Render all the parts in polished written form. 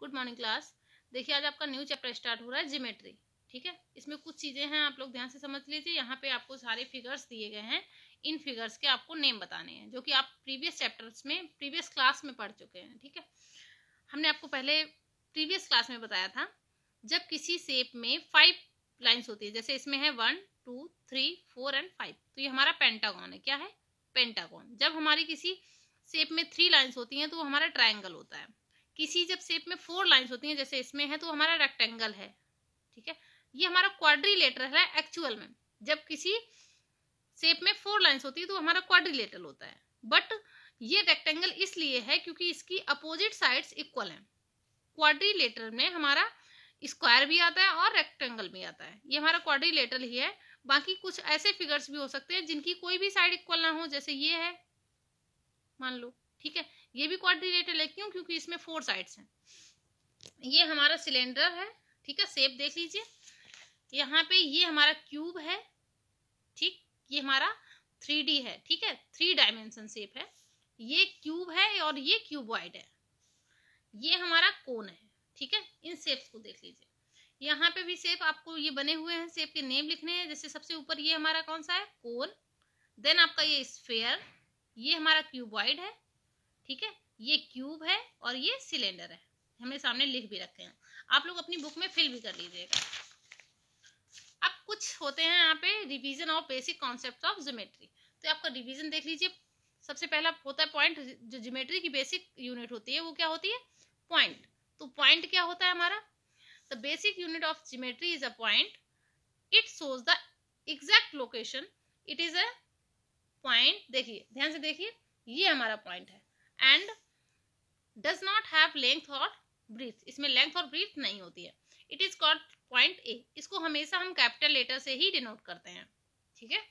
Good morning class. देखिए आज आपका न्यू चैप्टर स्टार्ट हो रहा है ज्योमेट्री। ठीक है, इसमें कुछ चीजें हैं, आप लोग ध्यान से समझ लीजिए। यहाँ पे आपको सारे फिगर्स दिए गए हैं, इन फिगर्स के आपको नेम बताने हैं, जो कि आप प्रीवियस चैप्टर्स में प्रीवियस क्लास में पढ़ चुके हैं। ठीक है, हमने आपको पहले प्रीवियस क्लास में बताया था, जब किसी शेप में 5 लाइन्स होती है, जैसे इसमें है 1 2 3 4 एंड 5, तो ये हमारा पेंटागन है। क्या है? पेंटागन। जब हमारी किसी शेप में 3 लाइन्स होती हैं तो हमारा ट्रायंगल होता है। किसी जब शेप में 4 लाइन्स होती हैं, जैसे इसमें है, तो हमारा रेक्टेंगल है। ठीक है, ये हमारा क्वाड्रिलेटरल है एक्चुअल में। जब किसी शेप में 4 लाइन्स होती है तो हमारा क्वाड्रिलेटरल होता है, बट ये रेक्टेंगल इसलिए है क्योंकि इसकी अपोजिट साइड्स इक्वल हैं। क्वाड्रिलेटरल में हमारा स्क्वायर भी आता है और रेक्टेंगल भी आता है, ये हमारा क्वाड्रिलेटरल ही है। बाकी कुछ ऐसे फिगर्स भी हो सकते हैं जिनकी कोई भी साइड इक्वल ना हो, जैसे ये है मान लो। ठीक है, ये भी क्वाड्रिलेटरल है। क्यों? क्योंकि इसमें 4 साइड्स हैं। ये हमारा सिलेंडर है। ठीक है, शेप देख लीजिए। यहाँ पे ये हमारा क्यूब है। ठीक, ये हमारा 3D है। ठीक है, 3 डायमेंशन शेप है। ये क्यूब है और ये क्यूबॉइड है। ये हमारा कोन है। ठीक है, इन शेप्स को देख लीजिए। यहाँ पे भी शेप आपको ये बने हुए हैं, शेप के नेम लिखने हैं। जैसे सबसे ऊपर ये हमारा कौन सा है? कोन। देन आपका ये स्फेयर, ये हमारा क्यूबॉइड है। ठीक है, ये क्यूब है और ये सिलेंडर है। हमने सामने लिख भी रखे हैं, आप लोग अपनी बुक में फिल भी कर लीजिएगा। अब कुछ होते हैं यहाँ पे revision of basic concept of geometry. तो आपका रिवीजन देख लीजिए। सबसे पहला होता है पॉइंट। जो ज्योमेट्री की बेसिक यूनिट होती है वो क्या होती है? पॉइंट। तो पॉइंट क्या होता है हमारा? The basic unit of geometry is a point. It shows the exact location. It is a point. देखिए, ध्यान से देखिए, ये हमारा पॉइंट है and does not have length और ब्रीथ। इसमें लेंथ और ब्रीथ नहीं होती है। It is called point A. इसको हमेशा हम कैपिटल लेटर से ही डिनोट करते हैं। ठीक है,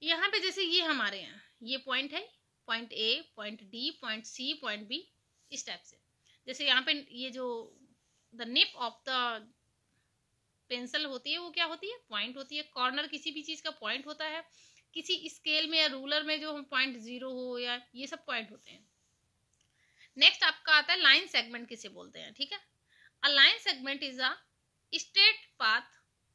यहाँ पे जैसे ये हमारे यहाँ ये पॉइंट है, point A, point D, point C, point B, इस टाइप से। जैसे यहाँ पे ये जो the nip of the pencil होती है वो क्या होती है? पॉइंट होती है। कॉर्नर किसी भी चीज का पॉइंट होता है। किसी स्केल में या रूलर में जो पॉइंट 0 हो, या ये सब पॉइंट होते हैं। नेक्स्ट आपका आता है लाइन सेगमेंट किसे बोलते हैं। ठीक है, a line segment is a straight path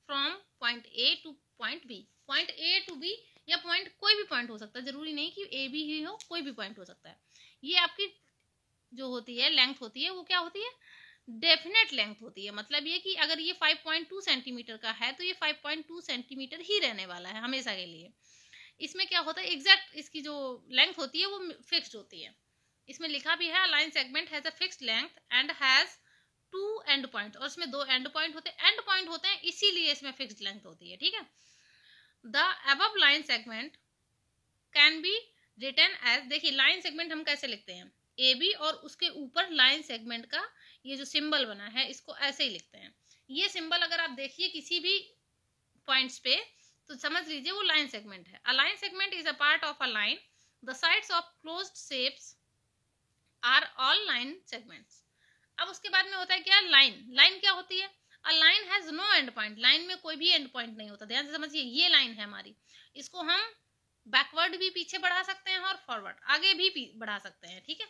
from point A to point B. Point A to B, या पॉइंट कोई भी पॉइंट हो सकता है, जरूरी नहीं कि ए बी ही हो, कोई भी पॉइंट हो सकता है। ये आपकी जो होती है लेंथ होती है वो क्या होती है? डेफिनेट लेंथ होती है। मतलब ये कि अगर ये 5.2 सेंटीमीटर का है तो ये 5.2 सेंटीमीटर ही रहने वाला है हमेशा के लिए। इसमें क्या होता है? एग्जैक्ट इसकी जो लेंथ होती है वो फिक्स्ड होती है। इसमें लिखा भी है line segment has a fixed length and has 2 and point. और इसमें 2 एंड पॉइंट होते हैं। एंड पॉइंट होते हैं इसीलिए इसमें फिक्स्ड लेंथ होती है। ठीक है, the above line segment can be written as. देखिए, लाइन सेगमेंट हम कैसे लिखते हैं? ए बी और उसके ऊपर लाइन सेगमेंट का ये जो सिंबल बना है इसको ऐसे ही लिखते हैं। ये सिंबल अगर आप देखिए किसी भी पॉइंट्स पे तो समझ लीजिए वो लाइन सेगमेंट है। A line segment is a part of a line. The sides of closed shapes are all line segments. अब उसके बाद में होता है क्या? लाइन। लाइन क्या होती है? A line has no end point. Line में कोई भी एंड पॉइंट नहीं होता। ध्यान से समझिए, ये लाइन है हमारी। इसको हम बैकवर्ड भी पीछे बढ़ा सकते हैं और फॉरवर्ड आगे भी बढ़ा सकते हैं। ठीक है,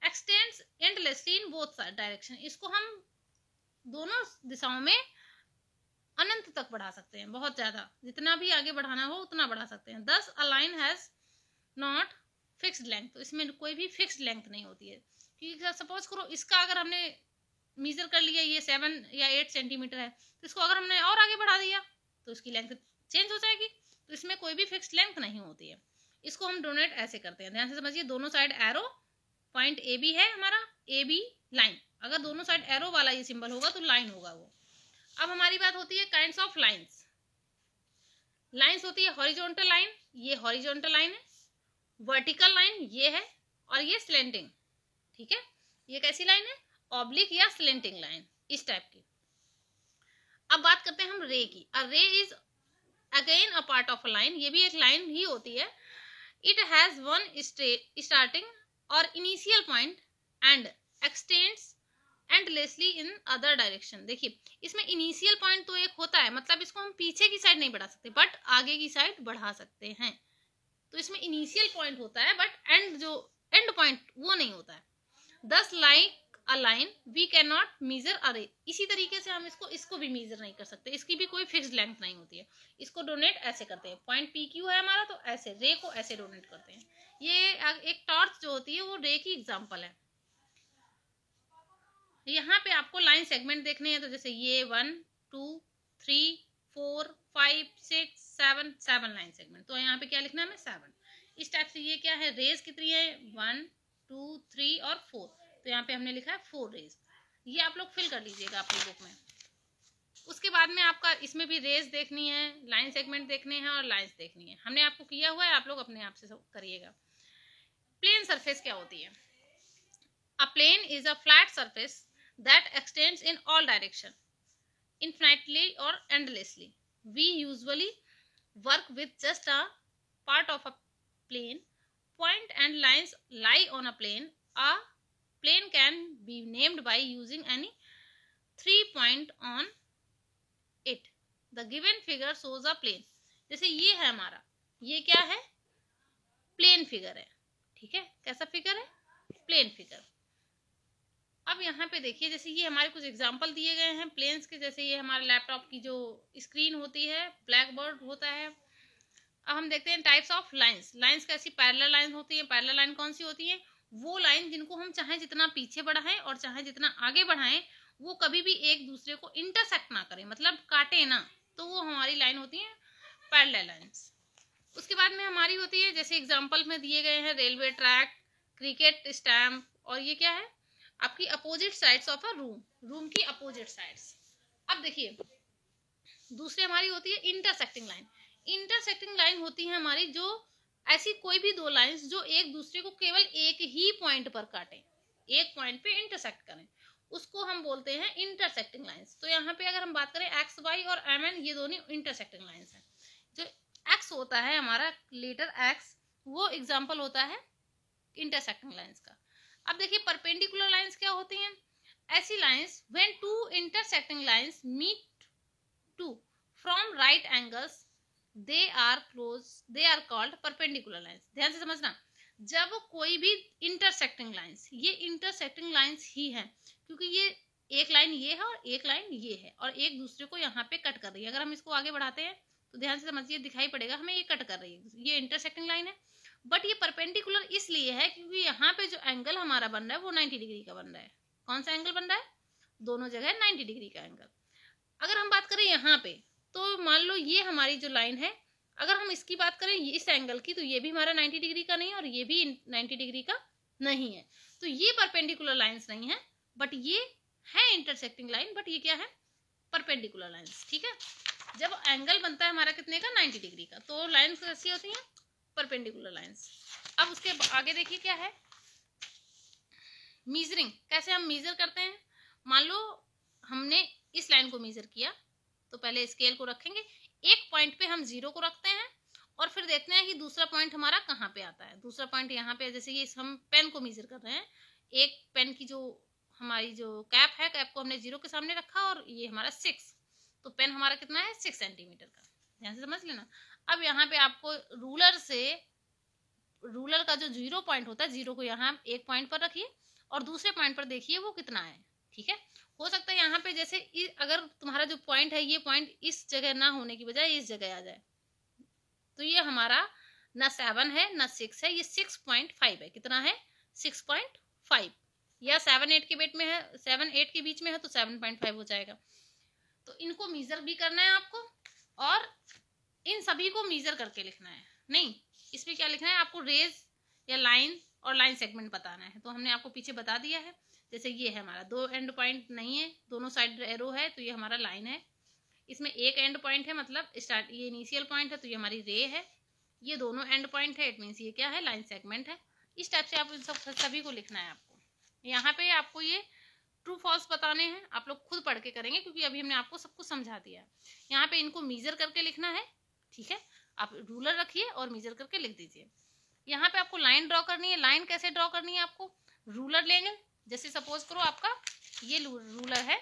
x tends endlessly in both direction. इसको हम दोनों दिशाओं में अनंत तक बढ़ा सकते हैं, बहुत ज्यादा, जितना भी आगे बढ़ाना हो उतना बढ़ा सकते हैं। दस अ line has not fixed length. तो इसमें कोई भी फिक्स्ड लेंथ नहीं होती है। क्योंकि सपोज करो इसका अगर हमने मीजर कर लिया, ये 7 या 8 सेंटीमीटर है, तो इसको अगर हमने और आगे बढ़ा दिया तो इसकी लेंथ चेंज हो जाएगी। तो इसमें कोई भी फिक्स्ड लेंथ नहीं होती है। इसको हम डोनेट ऐसे करते हैं। ध्यान से समझिए, दोनों side arrow, point A B है हमारा, ए बी लाइन। अगर दोनों साइड एरो वाला ये सिंबल होगा तो लाइन होगा वो। अब हमारी बात होती है काइंड्स ऑफ लाइंस। लाइंस होती है हॉरिजॉन्टल लाइन, ये हॉरिजॉन्टल लाइन है। वर्टिकल लाइन ये है, और ये स्लेंटिंग। ठीक है, ये कैसी लाइन है? ऑब्लिक या स्लेंटिंग लाइन, इस टाइप की। अब बात करते हैं हम रे की। अ रे is again a part of a line. ये भी एक लाइन ही होती है। इट हैज वन स्टार्टिंग और initial point and x tends endlessly in other direction. देखिए, इसमें इनिशियल पॉइंट तो एक होता है, मतलब इसको हम पीछे की साइड नहीं बढ़ा सकते, बट आगे की साइड बढ़ा सकते हैं। तो इसमें इनिशियल पॉइंट होता है, बट एंड जो एंड पॉइंट वो नहीं होता है। This like a line we can not measure a ray. इसी तरीके से हम इसको भी मेजर नहीं कर सकते, इसकी भी कोई फिक्स लेंथ नहीं होती है। इसको डोनेट ऐसे करते हैं, पॉइंट पी क्यू है हमारा तो ऐसे रे को ऐसे डोनेट करते हैं। ये एक टॉर्च जो होती है वो रे की एग्जांपल है। यहाँ पे आपको लाइन सेगमेंट देखने हैं, तो जैसे ये 1 2 3 4 5 6 7 लाइन सेगमेंट, तो यहाँ पे क्या लिखना है हमें 7। इस टाइप से ये क्या है, रेज कितनी है 1 2 3 और 4, तो यहाँ पे हमने लिखा है 4 रेज। ये आप लोग फिल कर लीजिएगा अपनी बुक में। उसके बाद में आपका इसमें भी रेज देखनी है, लाइन सेगमेंट देखने हैं और लाइंस देखनी है। हमने आपको किया हुआ है, आप लोग अपने आप से करिएगा। प्लेन सरफेस क्या होती है? A plane is a flat surface that extends in all direction infinitely or endlessly. We usually work with just a part of a plane. Point and lines lie on a plane. A plane can be named by using any 3 point on it. The given figure shows a plane. जैसे ये है हमारा, ये क्या है, plane figure है, ठीक है। कैसा फिगर है, प्लेन फिगर। अब यहाँ पे देखिए, जैसे ये हमारे कुछ एग्जांपल दिए गए हैं प्लेन्स के, जैसे ये हमारे लैपटॉप की जो स्क्रीन होती है, ब्लैक बोर्ड होता है। अब हम देखते हैं टाइप्स ऑफ लाइंस। लाइंस कैसी, पैरेलल लाइन होती है। पैरेलल लाइन कौन सी होती है, वो लाइन जिनको हम चाहे जितना पीछे बढ़ाएं और चाहे जितना आगे बढ़ाएं, वो कभी भी एक दूसरे को इंटरसेक्ट ना करें, मतलब काटे ना, तो वो हमारी लाइन होती है पैरेलल लाइंस। उसके बाद में हमारी होती है, जैसे एग्जाम्पल में दिए गए हैं, रेलवे ट्रैक, क्रिकेट स्टैम्प, और ये क्या है आपकी opposite sides of a room, room की अपोजिट साइड्स। अब देखिए दूसरी हमारी होती है इंटरसेक्टिंग लाइन। इंटरसेक्टिंग लाइन होती है हमारी जो ऐसी कोई भी दो लाइंस जो एक दूसरे को केवल एक ही पॉइंट पर काटें, एक पॉइंट पे इंटरसेक्ट करें, उसको हम बोलते हैं इंटरसेक्टिंग लाइंस। तो यहाँ पे अगर हम बात करें एक्स वाई और एम एन, ये दोनों इंटरसेक्टिंग लाइंस हैं। जो एक्स होता है हमारा लेटर एक्स, वो एग्जाम्पल होता है इंटरसेक्टिंग लाइंस का। अब देखिए परपेंडिकुलर लाइंस क्या होती हैं, ऐसी lines when two intersecting lines meet to from right angles they are called perpendicular lines. ध्यान से समझना, जब कोई भी इंटरसेक्टिंग लाइंस, ये इंटरसेक्टिंग लाइंस ही है क्योंकि ये एक लाइन ये है और एक लाइन ये है और एक दूसरे को यहाँ पे कट कर रही है। अगर हम इसको आगे बढ़ाते हैं तो ध्यान से समझिए, दिखाई पड़ेगा हमें ये कट कर रही है, ये इंटरसेक्टिंग लाइन है। बट ये परपेंडिकुलर इसलिए है क्योंकि यहाँ पे जो एंगल हमारा बन रहा है वो 90 डिग्री का बन रहा है। कौन सा एंगल बन रहा है, दोनों जगह 90 डिग्री का एंगल। अगर हम बात करें यहाँ पे, तो मान लो ये हमारी जो लाइन है, अगर हम इसकी बात करें इस एंगल की, तो ये भी हमारा 90 डिग्री का नहीं और ये भी 90 डिग्री का नहीं है, तो ये परपेंडिकुलर लाइंस नहीं है, बट ये है इंटरसेक्टिंग लाइन, बट ये क्या है, परपेंडिकुलर लाइंस, ठीक है। जब एंगल बनता है हमारा कितने का, 90 डिग्री का, तो लाइंस कैसी होती हैं, परपेंडिकुलर लाइंस। अब उसके आगे देखिए क्या है, मीजरिंग। कैसे हम मीजर करते हैं, मान लो हमने इस लाइन को मीजर किया, तो पहले स्केल को रखेंगे, एक पॉइंट पे हम 0 को रखते हैं और फिर देखते हैं कि दूसरा पॉइंट हमारा कहाँ पे आता है। दूसरा पॉइंट यहाँ पे, जैसे ये हम पेन को मीजर कर रहे हैं, एक पेन की जो हमारी जो कैप है, कैप को हमने 0 के सामने रखा और ये हमारा 6, तो पेन हमारा कितना है 6 सेंटीमीटर का। ध्यान से समझ लेना। अब यहाँ पे आपको रूलर का जो 0 पॉइंट होता है, 0 को यहाँ एक पॉइंट पर रखिए और दूसरे पॉइंट पर देखिए वो कितना है, ठीक है। हो सकता है यहाँ पे जैसे अगर तुम्हारा जो पॉइंट है, ये पॉइंट इस जगह ना होने की बजाय इस जगह आ जाए, तो ये हमारा ना 7 है ना 6 है, ये 6.5 है। कितना है, 6.5, या 7-8 के बीच में है, 7-8 के बीच में है तो 7.5 हो जाएगा। तो इनको मीजर भी करना है आपको और इन सभी को मीजर करके लिखना है। नहीं, इसमें क्या लिखना है आपको, रेज या लाइन और लाइन सेगमेंट बताना है। तो हमने आपको पीछे बता दिया है, जैसे ये है हमारा 2 एंड पॉइंट नहीं है, दोनों साइड एरो है, तो ये हमारा लाइन है। इसमें एक एंड पॉइंट है, मतलब स्टार्ट ये इनिशियल पॉइंट है, तो ये हमारी रे है। ये दोनों एंड पॉइंट है, इट मीन्स ये क्या है, लाइन सेगमेंट है। इस टाइप से आप इन सभी को लिखना है आपको। यहाँ पे आपको ये ट्रू फॉल्स बताने हैं, आप लोग खुद पढ़ के करेंगे क्योंकि अभी हमने आपको सब कुछ समझा दिया है। यहाँ पे इनको मीजर करके लिखना है, ठीक है। आप रूलर रखिए और मीजर करके लिख दीजिए। यहाँ पे आपको लाइन ड्रॉ करनी है। लाइन कैसे ड्रॉ करनी है, आपको रूलर लेंगे, जैसे सपोज करो आपका ये रूलर है,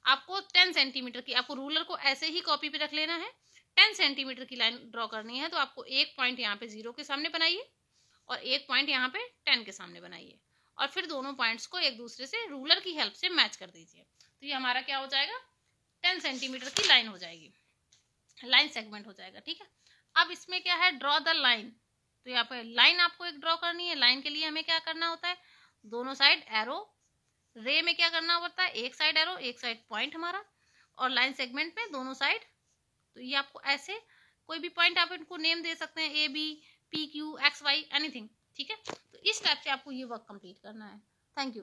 आपको 10 सेंटीमीटर की, आपको रूलर को ऐसे ही कॉपी पे रख लेना है। 10 सेंटीमीटर की लाइन ड्रॉ करनी है, तो आपको एक पॉइंट यहाँ पे 0 के सामने बनाइए और एक पॉइंट यहाँ पे 10 के सामने बनाइए और फिर दोनों पॉइंट्स को एक दूसरे से रूलर की हेल्प से मैच कर दीजिए। तो ये हमारा क्या हो जाएगा, 10 सेंटीमीटर की लाइन हो जाएगी, लाइन सेगमेंट हो जाएगा। ठीक है, अब इसमें क्या है, ड्रॉ द लाइन। तो यहाँ पे लाइन आपको एक ड्रॉ करनी है। लाइन के लिए हमें क्या करना होता है, दोनों साइड एरो। रे में क्या करना पड़ता है, एक साइड एरो एक साइड पॉइंट हमारा, और लाइन सेगमेंट में दोनों साइड। तो ये आपको ऐसे कोई भी पॉइंट आप इनको नेम दे सकते हैं, A B P Q X Y anything. ठीक है, तो इस टाइप से आपको ये वर्क कंप्लीट करना है। Thank you.